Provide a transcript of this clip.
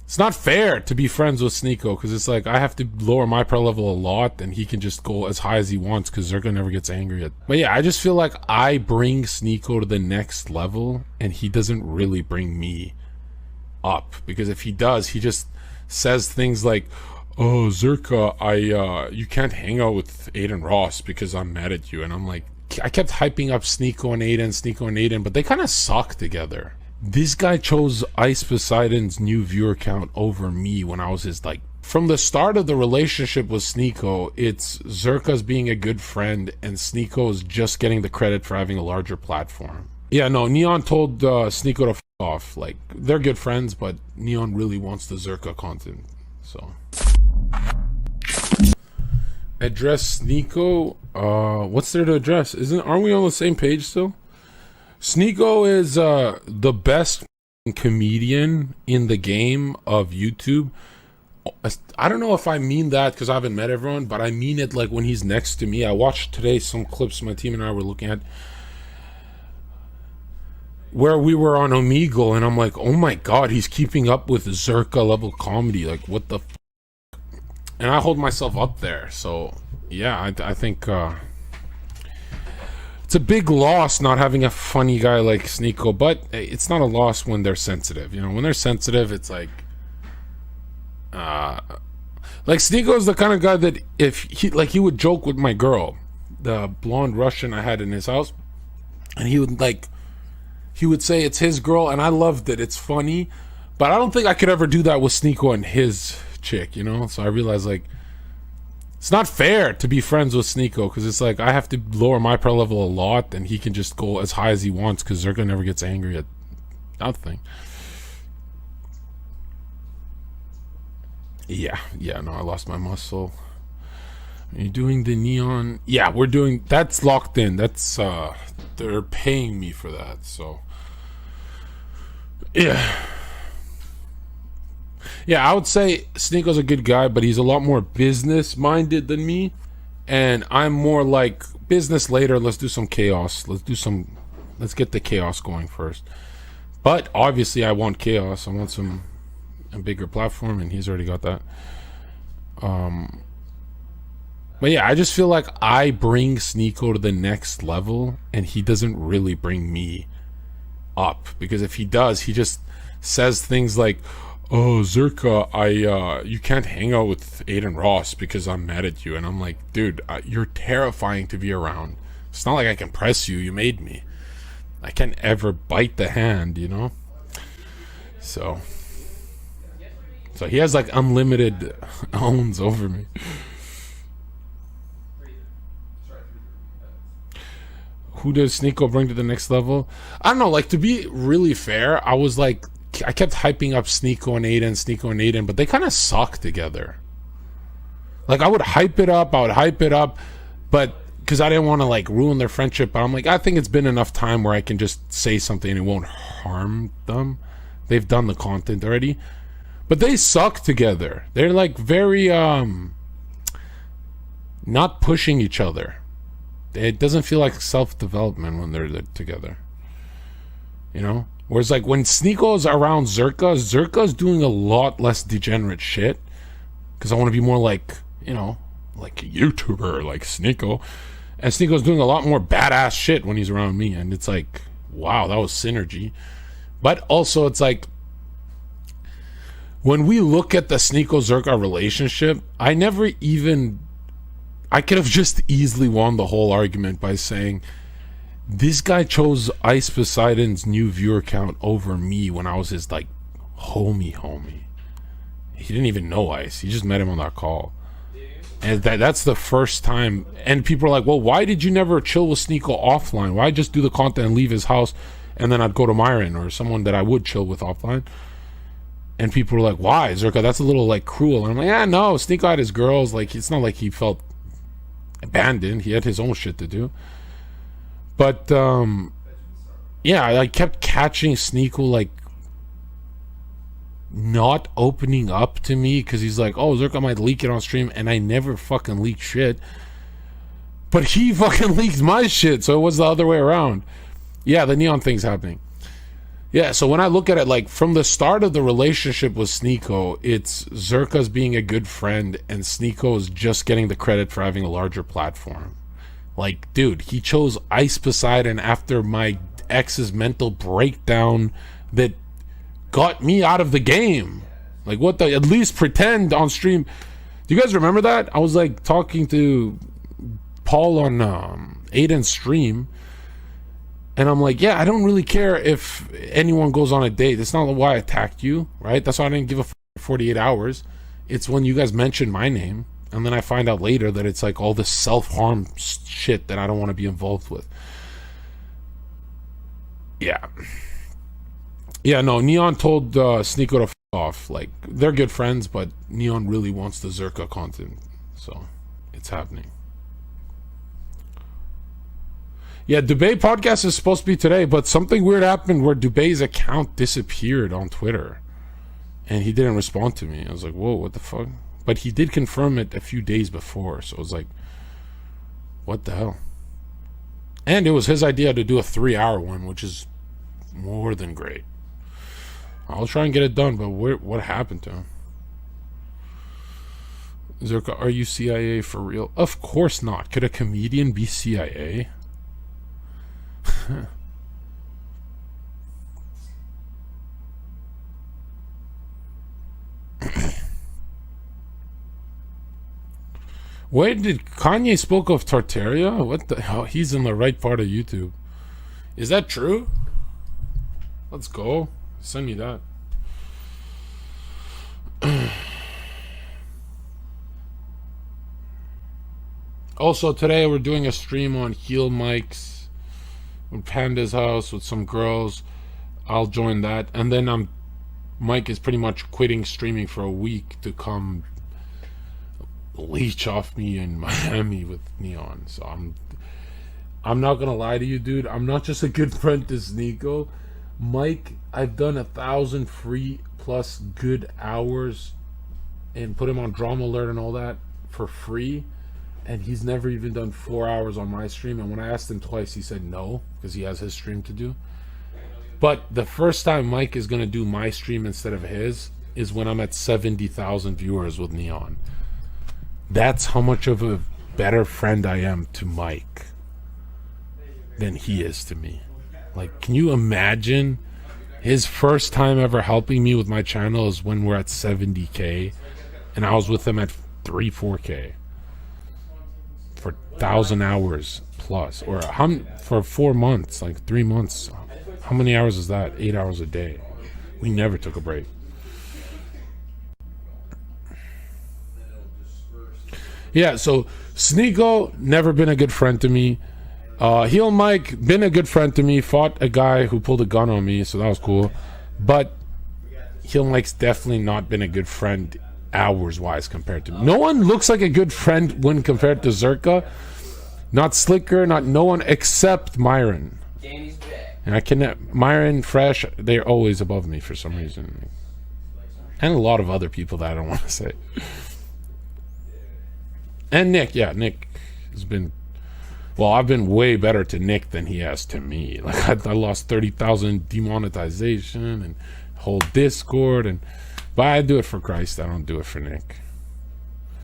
It's not fair to be friends with Sneako because it's like I have to lower my power level a lot and he can just go as high as he wants because Zherka never gets angry at. But yeah, I just feel like I bring Sneako to the next level and he doesn't really bring me up, because if he does, he just says things like, "Oh, Zherka, you can't hang out with Aiden Ross because I'm mad at you," and I'm like, I kept hyping up Sneako and Aiden, but they kind of suck together. This guy chose Ice Poseidon's new viewer count over me when I was his, like, from the start of the relationship with Sneako, it's Zherka's being a good friend and Sneako's just getting the credit for having a larger platform. Yeah, no, Neon told Sneako to f off. Like, they're good friends, but Neon really wants the Zherka content, so. Address Sneako, what's there to address? Aren't we on the same page still? Sneako is the best comedian in the game of YouTube. I don't know if I mean that because I haven't met everyone, but I mean it like when he's next to me. I watched today some clips my team and I were looking at where we were on Omegle, and I'm like, oh my god, he's keeping up with Zherka level comedy. Like, what the f? And I hold myself up there. So yeah, I think it's a big loss not having a funny guy like Sneako, but it's not a loss when they're sensitive. You know, when they're sensitive, it's like Sneako is the kind of guy that if he would joke with my girl, the blonde Russian I had in his house, and he would say it's his girl, and I loved it. It's funny, but I don't think I could ever do that with Sneako and his chick, you know? So I realized, like, it's not fair to be friends with Sneako because it's like I have to lower my power level a lot and he can just go as high as he wants because Zherka never gets angry at nothing. Yeah, no, I lost my muscle. Are you doing the Neon? Yeah, we're doing, that's locked in. That's they're paying me for that, so yeah. Yeah, I would say Sneako's a good guy, but he's a lot more business-minded than me. And I'm more like, business later, let's do some chaos. Let's get the chaos going first. But obviously I want chaos. I want a bigger platform, and he's already got that. But yeah, I just feel like I bring Sneako to the next level, and he doesn't really bring me up. Because if he does, he just says things like, "Oh, Zherka, you can't hang out with Aiden Ross because I'm mad at you," and I'm like, dude, you're terrifying to be around. It's not like I can press you. You made me. I can't ever bite the hand, you know? So he has like unlimited owns over me. Who does Sneako bring to the next level? I don't know, like, to be really fair, I kept hyping up Sneako and Aiden, but they kind of suck together. Like, I would hype it up, but because I didn't want to, like, ruin their friendship, but I'm like, I think it's been enough time where I can just say something and it won't harm them. They've done the content already. But they suck together. They're, like, very, not pushing each other. It doesn't feel like self-development when they're together. You know? Whereas, like, when Sneako's around Zherka's doing a lot less degenerate shit. Because I want to be more like, you know, like a YouTuber, like Sneako. And Sneako's doing a lot more badass shit when he's around me. And it's like, wow, that was synergy. But also, it's like, when we look at the Sneako-Zherka relationship, I could have just easily won the whole argument by saying, this guy chose Ice Poseidon's new viewer count over me when I was his, like, homie. He didn't even know Ice. He just met him on that call. And that's the first time. And people are like, well, why did you never chill with Sneako offline? Why just do the content and leave his house, and then I'd go to Myron or someone that I would chill with offline? And people were like, why, Zherka? That's a little, like, cruel. And I'm like, yeah, no, Sneako had his girls. Like, it's not like he felt abandoned. He had his own shit to do. But yeah, I kept catching Sneako, like, not opening up to me because he's like, oh, Zherka might leak it on stream, and I never fucking leak shit. But he fucking leaked my shit, so it was the other way around. Yeah, the Neon thing's happening. Yeah, so when I look at it, like, from the start of the relationship with Sneako, it's Zherka's being a good friend, and Sneako is just getting the credit for having a larger platform. Like, dude, he chose Ice Poseidon after my ex's mental breakdown that got me out of the game. Like, what the, at least pretend on stream. Do you guys remember that? I was, like, talking to Paul on Aiden's stream, and I'm like, yeah, I don't really care if anyone goes on a date. That's not why I attacked you, right? That's why I didn't give a 48 hours. It's when you guys mention my name, and then I find out later that it's like all this self-harm shit that I don't want to be involved with. Yeah. Yeah, no, Neon told Sneako to f off. Like, they're good friends, but Neon really wants the Zherka content. So, it's happening. Yeah, Dubé podcast is supposed to be today, but something weird happened where Dubé's account disappeared on Twitter. And he didn't respond to me. I was like, whoa, what the fuck? But he did confirm it a few days before, so I was like, what the hell? And it was his idea to do a 3-hour one, which is more than great. I'll try and get it done, but what happened to him? Zherka, are you CIA for real? Of course not. Could a comedian be CIA? Wait, did Kanye spoke of Tartaria? What the hell? He's in the right part of YouTube. Is that true? Let's go. Send me that. Also, today we're doing a stream on Heel Mics in Panda's house with some girls. I'll join that. And then Mike is pretty much quitting streaming for a week to come leech off me in Miami with Neon. So I'm not gonna lie to you, dude. I'm not just a good friend to Sneako. Mike, I've done 1,000 free plus good hours and put him on Drama Alert and all that for free, and he's never even done 4 hours on my stream. And when I asked him twice, he said no, because he has his stream to do. But the first time Mike is gonna do my stream instead of his is when I'm at 70,000 viewers with Neon. That's how much of a better friend I am to Mike than he is to me. Like, can you imagine? His first time ever helping me with my channel is when we're at 70K, and I was with him at 4K for 1,000 hours plus, or for 4 months, like 3 months. How many hours is that? 8 hours a day. We never took a break. Yeah, so Sneako, never been a good friend to me. Heel Mike, been a good friend to me. Fought a guy who pulled a gun on me, so that was cool. But Heel Mike's definitely not been a good friend hours-wise compared to me. No one looks like a good friend when compared to Zherka. Not Slicker, not no one except Myron. And I cannot. Myron, Fresh, they're always above me for some reason. And a lot of other people that I don't want to say. And Nick, yeah, Nick has been... Well, I've been way better to Nick than he has to me. Like, I lost 30,000 demonetization and whole Discord, but I do it for Christ. I don't do it for Nick.